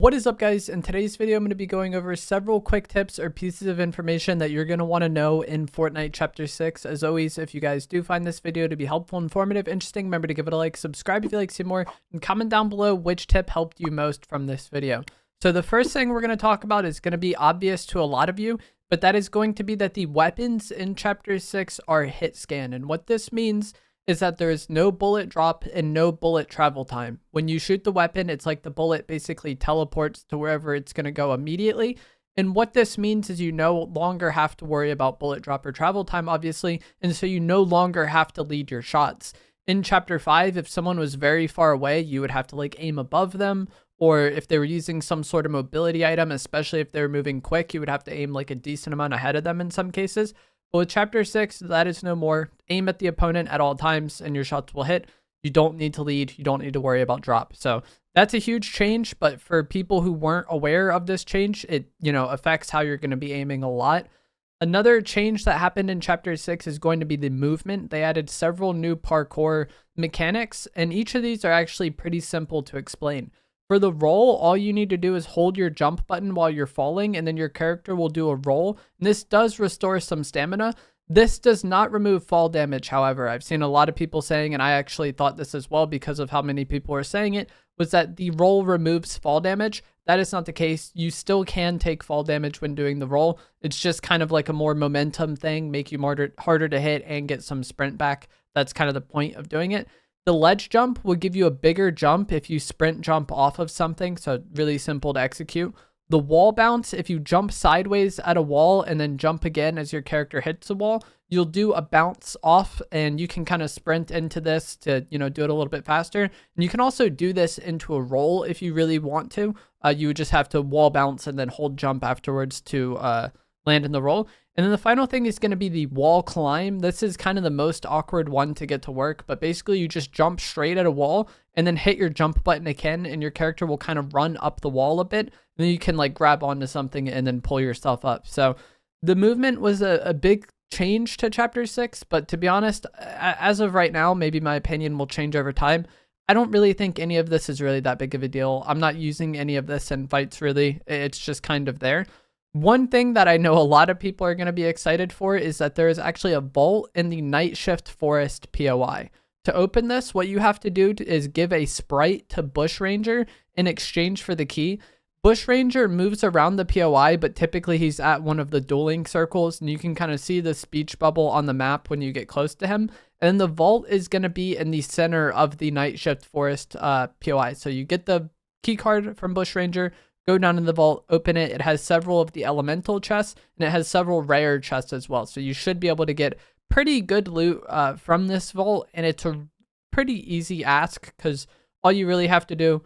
What is up, guys? In today's video, I'm going to be going over several quick tips or pieces of information that you're going to want to know in Fortnite Chapter 6. As always, if you guys do find this video to be helpful, informative, interesting, remember to give it a like, subscribe if you like to see more, and comment down below which tip helped you most from this video. So the first thing we're going to talk about is going to be obvious to a lot of you, but that is going to be that the weapons in Chapter 6 are hit scan. And what this means is that there is no bullet drop and no bullet travel time. When you shoot the weapon, it's like the bullet basically teleports to wherever it's going to go immediately. And what this means is you no longer have to worry about bullet drop or travel time, obviously, and so you no longer have to lead your shots. In Chapter 5, if someone was very far away, you would have to like aim above them, or if they were using some sort of mobility item, especially if they were moving quick, you would have to aim like a decent amount ahead of them in some cases. But with Chapter 6, that is no more. Aim at the opponent at all times and your shots will hit. You don't need to lead. You don't need to worry about drop. So that's a huge change. But for people who weren't aware of this change, it affects how you're going to be aiming a lot. Another change that happened in Chapter 6 is going to be the movement. They added several new parkour mechanics, and each of these are actually pretty simple to explain. For the roll, all you need to do is hold your jump button while you're falling, and then your character will do a roll. And this does restore some stamina. This does not remove fall damage, however. I've seen a lot of people saying, and I actually thought this as well because of how many people are saying it, was that the roll removes fall damage. That is not the case. You still can take fall damage when doing the roll. It's just kind of like a more momentum thing, make you harder to hit and get some sprint back. That's kind of the point of doing it. The ledge jump will give you a bigger jump if you sprint jump off of something, so really simple to execute. The wall bounce, if you jump sideways at a wall and then jump again as your character hits the wall, you'll do a bounce off, and you can kind of sprint into this to, do it a little bit faster. And you can also do this into a roll if you really want to. You would just have to wall bounce and then hold jump afterwards to land in the roll. And then the final thing is going to be the wall climb. This is kind of the most awkward one to get to work, but basically you just jump straight at a wall and then hit your jump button again, and your character will kind of run up the wall a bit, and then you can like grab onto something and then pull yourself up. So the movement was a big change to Chapter 6, but to be honest, as of right now, maybe my opinion will change over time. I don't really think any of this is really that big of a deal. I'm not using any of this in fights really. It's just kind of there. One thing that I know a lot of people are going to be excited for is that there is actually a vault in the Night Shift Forest POI. To open this, what you have to do is give a sprite to Bush Ranger in exchange for the key. Bush Ranger moves around the POI, but typically he's at one of the dueling circles, and you can kind of see the speech bubble on the map when you get close to him. And the vault is going to be in the center of the Night Shift Forest POI. So you get the key card from Bush Ranger, go down in the vault, open it. It has several of the elemental chests, and it has several rare chests as well. So you should be able to get pretty good loot from this vault, and it's a pretty easy ask because all you really have to do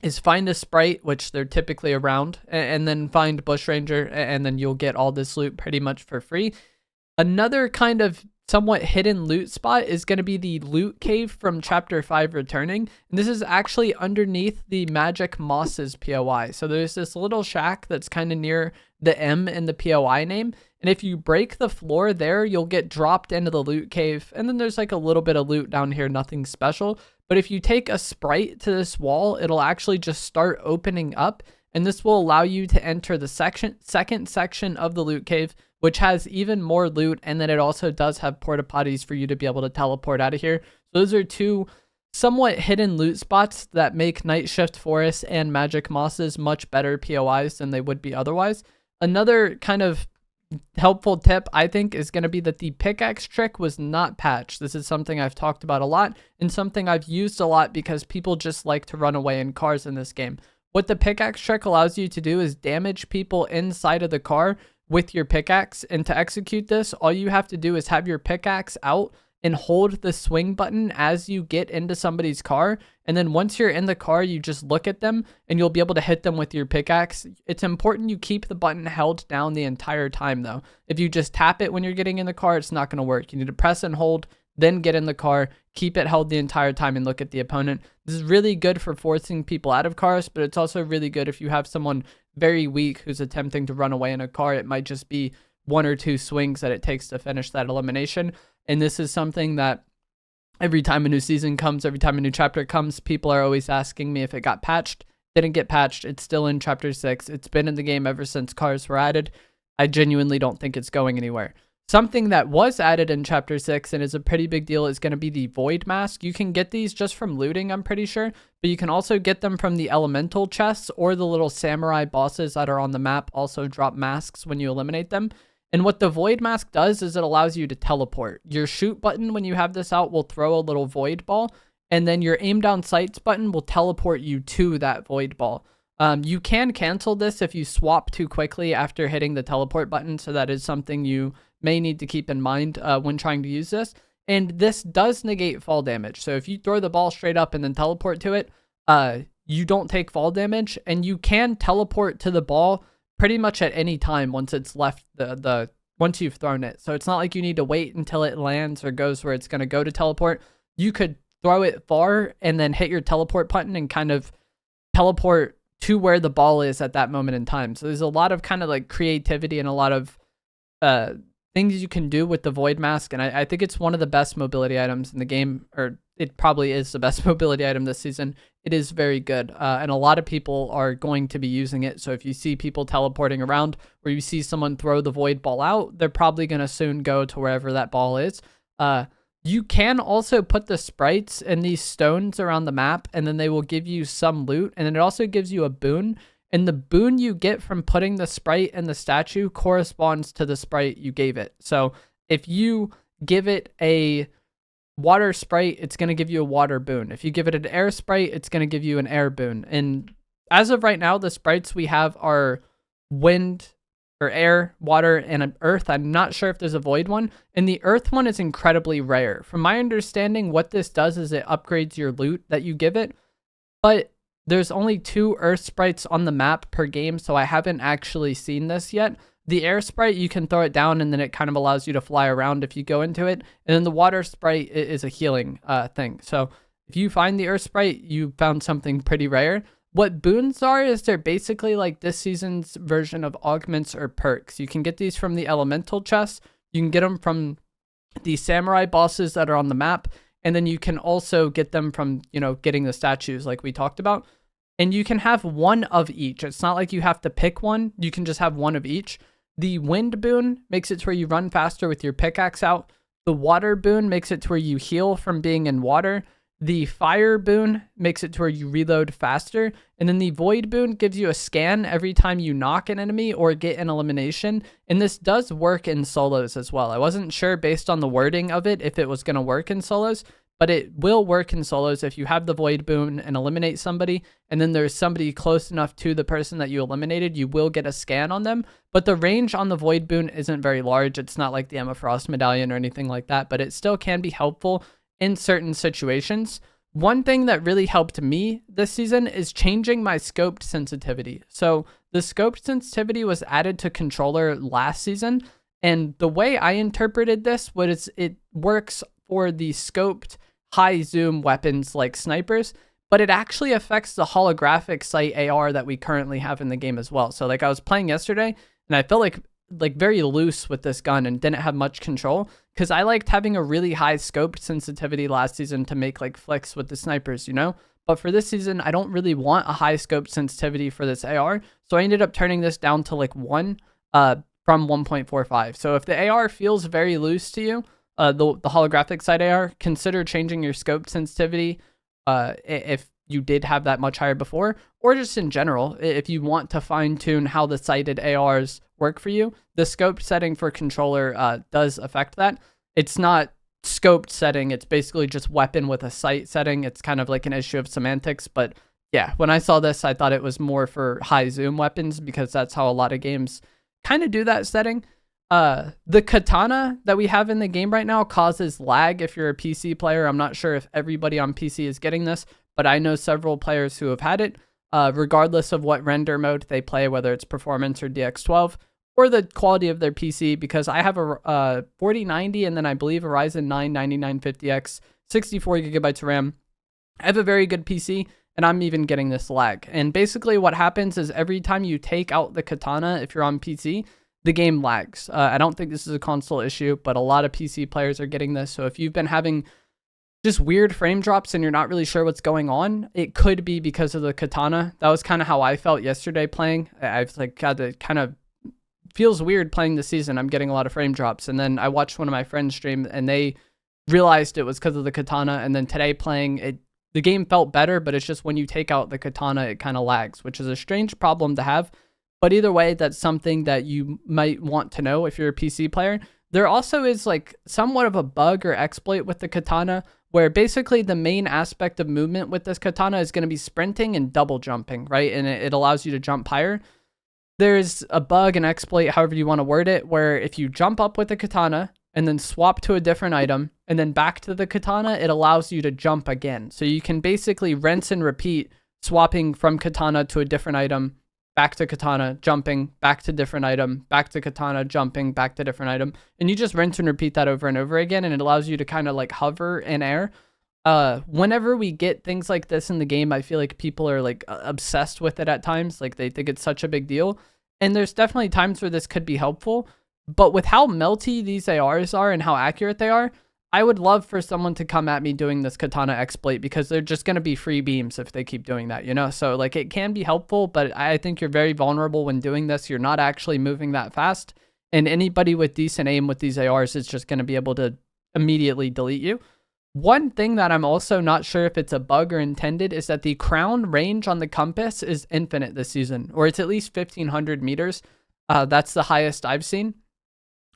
is find a sprite, which they're typically around, and then find Bush Ranger, and then you'll get all this loot pretty much for free. Another kind of somewhat hidden loot spot is going to be the loot cave from Chapter 5 returning. And this is actually underneath the Magic Mosses POI. So there's this little shack that's kind of near the M in the POI name. And if you break the floor there, you'll get dropped into the loot cave. And then there's like a little bit of loot down here, nothing special. But if you take a sprite to this wall, it'll actually just start opening up. And this will allow you to enter the second section of the loot cave, which has even more loot, and then it also does have porta potties for you to be able to teleport out of here. So those are two somewhat hidden loot spots that make Night Shift Forest and Magic Mosses much better POIs than they would be otherwise. Another kind of helpful tip, I think, is going to be that the pickaxe trick was not patched. This is something I've talked about a lot and something I've used a lot because people just like to run away in cars in this game. What the pickaxe trick allows you to do is damage people inside of the car with your pickaxe, and to execute this, all you have to do is have your pickaxe out and hold the swing button as you get into somebody's car, and then once you're in the car, you just look at them and you'll be able to hit them with your pickaxe. It's important you keep the button held down the entire time though. If you just tap it when you're getting in the car, it's not going to work. You need to press and hold, then get in the car, keep it held the entire time, and look at the opponent. This is really good for forcing people out of cars, but it's also really good if you have someone very weak who's attempting to run away in a car. It might just be one or two swings that it takes to finish that elimination. And this is something that every time a new season comes, every time a new chapter comes, people are always asking me if it got patched. didn't get patched. It's still in Chapter 6. It's been in the game ever since cars were added. I genuinely don't think it's going anywhere. Something that was added in Chapter 6 and is a pretty big deal is going to be the Void Mask. You can get these just from looting, I'm pretty sure, but you can also get them from the elemental chests, or the little samurai bosses that are on the map also drop masks when you eliminate them. And what the Void Mask does is it allows you to teleport. Your shoot button when you have this out will throw a little void ball, and then your aim down sights button will teleport you to that void ball. You can cancel this if you swap too quickly after hitting the teleport button, so that is something you may need to keep in mind when trying to use this. And this does negate fall damage. So if you throw the ball straight up and then teleport to it, you don't take fall damage, and you can teleport to the ball pretty much at any time once it's left once you've thrown it. So it's not like you need to wait until it lands or goes where it's going to go to teleport. You could throw it far and then hit your teleport button and kind of teleport to where the ball is at that moment in time. So there's a lot of kind of like creativity and a lot of things you can do with the Void Mask, and I think it's one of the best mobility items in the game, or it probably is the best mobility item this season. It is very good, and a lot of people are going to be using it. So if you see people teleporting around, or you see someone throw the void ball out, they're probably going to soon go to wherever that ball is. You can also put the sprites in these stones around the map, and then they will give you some loot, and then it also gives you a boon. And the boon you get from putting the sprite in the statue corresponds to the sprite you gave it. So if you give it a water sprite, it's going to give you a water boon. If you give it an air sprite, it's going to give you an air boon. And as of right now, the sprites we have are wind, or air, water, and an earth. I'm not sure if there's a void one. And the earth one is incredibly rare. From my understanding, what this does is it upgrades your loot that you give it. But there's only 2 earth sprites on the map per game, so I haven't actually seen this yet. The air sprite, you can throw it down, and then it kind of allows you to fly around if you go into it. And then the water sprite is a healing thing. So if you find the earth sprite, you found something pretty rare. What boons are is they're basically like this season's version of augments or perks. You can get these from the elemental chests. You can get them from the samurai bosses that are on the map. And then you can also get them from, getting the statues like we talked about. And you can have one of each. It's not like you have to pick one. You can just have one of each. The wind boon makes it to where you run faster with your pickaxe out. The water boon makes it to where you heal from being in water. The fire boon makes it to where you reload faster. And then the void boon gives you a scan every time you knock an enemy or get an elimination. And this does work in solos as well. I wasn't sure based on the wording of it if it was going to work in solos, but it will work in solos if you have the void boon and eliminate somebody, and then there's somebody close enough to the person that you eliminated, you will get a scan on them. But the range on the void boon isn't very large. It's not like the Emma Frost medallion or anything like that, but it still can be helpful in certain situations. One thing that really helped me this season is changing my scoped sensitivity. So the scoped sensitivity was added to controller last season, and the way I interpreted this was it works for the scoped high zoom weapons like snipers, but it actually affects the holographic sight AR that we currently have in the game as well. So like I was playing yesterday and I felt like very loose with this gun and didn't have much control, because I liked having a really high scoped sensitivity last season to make like flicks with the snipers, but for this season I don't really want a high scoped sensitivity for this AR, so I ended up turning this down to like 1 from 1.45. So if the AR feels very loose to you, the holographic sight AR, consider changing your scope sensitivity if you did have that much higher before, or just in general, if you want to fine tune how the sighted ARs work for you. The scope setting for controller does affect that. It's not scoped setting, it's basically just weapon with a sight setting. It's kind of like an issue of semantics, but yeah, when I saw this, I thought it was more for high zoom weapons, because that's how a lot of games kind of do that setting. The Katana that we have in the game right now causes lag if you're a PC player. I'm not sure if everybody on PC is getting this, but I know several players who have had it, regardless of what render mode they play, whether it's performance or DX12, or the quality of their PC, because I have a 4090 and then I believe a Ryzen 9 9950X, 64 gigabytes of RAM. I have a very good PC, and I'm even getting this lag. And basically what happens is every time you take out the Katana, if you're on PC, the game lags. I don't think this is a console issue, but a lot of PC players are getting this. So if you've been having just weird frame drops and you're not really sure what's going on, it could be because of the katana. That was kind of how I felt yesterday playing. I've like had to kind of feels weird playing this season. I'm getting a lot of frame drops. And then I watched one of my friends stream and they realized it was because of the katana. And then today playing it, the game felt better, but it's just when you take out the katana, it kind of lags, which is a strange problem to have. But either way, that's something that you might want to know if you're a PC player. There also is like somewhat of a bug or exploit with the katana where basically the main aspect of movement with this katana is going to be sprinting and double jumping, right? And it allows you to jump higher. There's a bug, an exploit, however you want to word it, where if you jump up with the katana and then swap to a different item and then back to the katana, it allows you to jump again. So you can basically rinse and repeat swapping from katana to a different item, back to katana, jumping, back to different item, back to katana, jumping, back to different item. And you just rinse and repeat that over and over again, and it allows you to kind of like hover in air. Whenever we get things like this in the game, I feel like people are like obsessed with it at times. Like they think it's such a big deal. And there's definitely times where this could be helpful. But with how melty these ARs are and how accurate they are, I would love for someone to come at me doing this katana exploit because they're just going to be free beams if they keep doing that, you know? So like it can be helpful, but I think you're very vulnerable when doing this. You're not actually moving that fast. And anybody with decent aim with these ARs is just going to be able to immediately delete you. One thing that I'm also not sure if it's a bug or intended is that the crown range on the compass is infinite this season, or it's at least 1,500 meters. That's the highest I've seen.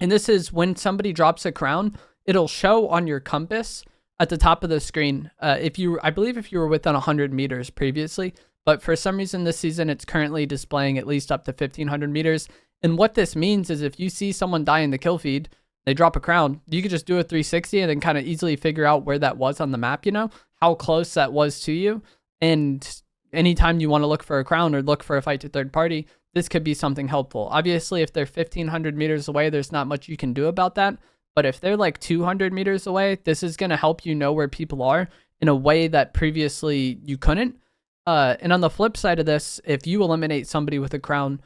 And this is when somebody drops a crown, it'll show on your compass at the top of the screen. I believe if you were within 100 meters previously, but for some reason this season, it's currently displaying at least up to 1,500 meters. And what this means is if you see someone die in the kill feed, they drop a crown, you could just do a 360 and then kind of easily figure out where that was on the map, you know, how close that was to you. And anytime you want to look for a crown or look for a fight to third party, this could be something helpful. Obviously, if they're 1,500 meters away, there's not much you can do about that. But if they're like 200 meters away, this is going to help you know where people are in a way that previously you couldn't. And on the flip side of this, if you eliminate somebody with a crown,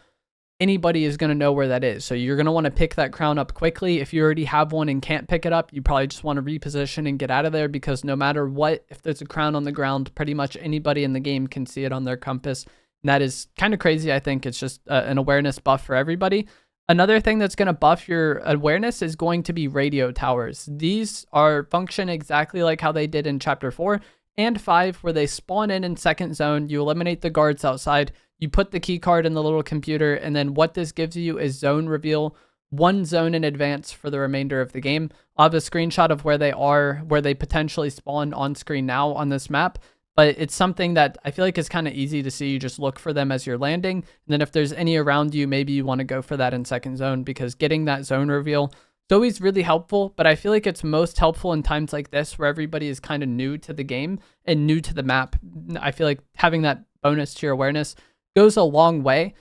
anybody is going to know where that is. So you're going to want to pick that crown up quickly. If you already have one and can't pick it up, you probably just want to reposition and get out of there because no matter what, if there's a crown on the ground, pretty much anybody in the game can see it on their compass. And that is kind of crazy. I think it's just an awareness buff for everybody. Another thing that's going to buff your awareness is going to be radio towers. These function exactly like how they did in Chapter 4 and 5, where they spawn in second zone. You eliminate the guards outside. You put the key card in the little computer, and then what this gives you is zone reveal, one zone in advance for the remainder of the game. I'll have a screenshot of where they are, where they potentially spawn on screen now on this map, but it's something that I feel like is kind of easy to see. You just look for them as you're landing, and then if there's any around you, maybe you want to go for that in second zone because getting that zone reveal is always really helpful, but I feel like it's most helpful in times like this where everybody is kind of new to the game and new to the map. I feel like having that bonus to your awareness goes a long way.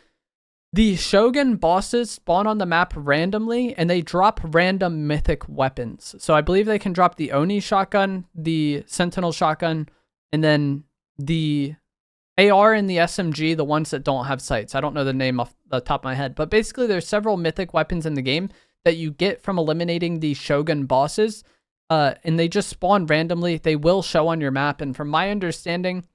The Shogun bosses spawn on the map randomly and they drop random mythic weapons. So I believe they can drop the Oni shotgun, the Sentinel shotgun, and then the AR and the SMG, the ones that don't have sights. I don't know the name off the top of my head, but basically there's several mythic weapons in the game that you get from eliminating the Shogun bosses, and they just spawn randomly. They will show on your map, and from my understanding,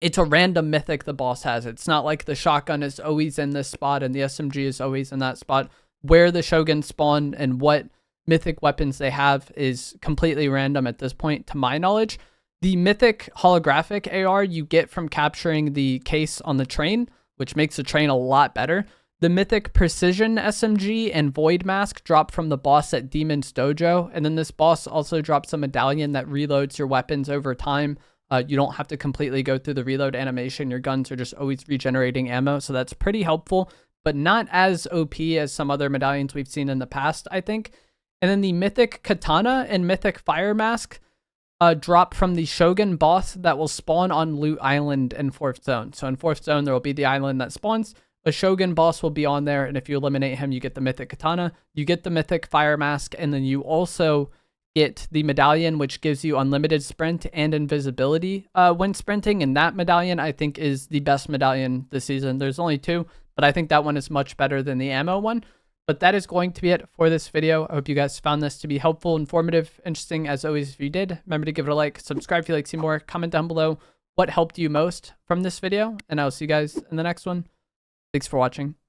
it's a random mythic the boss has. It's not like the shotgun is always in this spot and the SMG is always in that spot. Where the Shogun spawn and what mythic weapons they have is completely random at this point, to my knowledge. The mythic holographic AR you get from capturing the case on the train, which makes the train a lot better. The mythic precision SMG and void mask drop from the boss at Demon's Dojo. And then this boss also drops a medallion that reloads your weapons over time. You don't have to completely go through the reload animation. Your guns are just always regenerating ammo. So that's pretty helpful, but not as OP as some other medallions we've seen in the past, I think. And then the mythic katana and mythic fire mask drop from the Shogun boss that will spawn on Loot Island in 4th zone. So in 4th zone, there will be the island that spawns. A Shogun boss will be on there. And if you eliminate him, you get the mythic katana, you get the mythic fire mask, and then you also get the medallion, which gives you unlimited sprint and invisibility when sprinting. And that medallion, I think, is the best medallion this season. There's only 2, but I think that one is much better than the ammo one. But that is going to be it for this video. I hope you guys found this to be helpful, informative, interesting. As always, if you did, remember to give it a like, subscribe if you'd like to see more, comment down below what helped you most from this video, and I'll see you guys in the next one. Thanks for watching.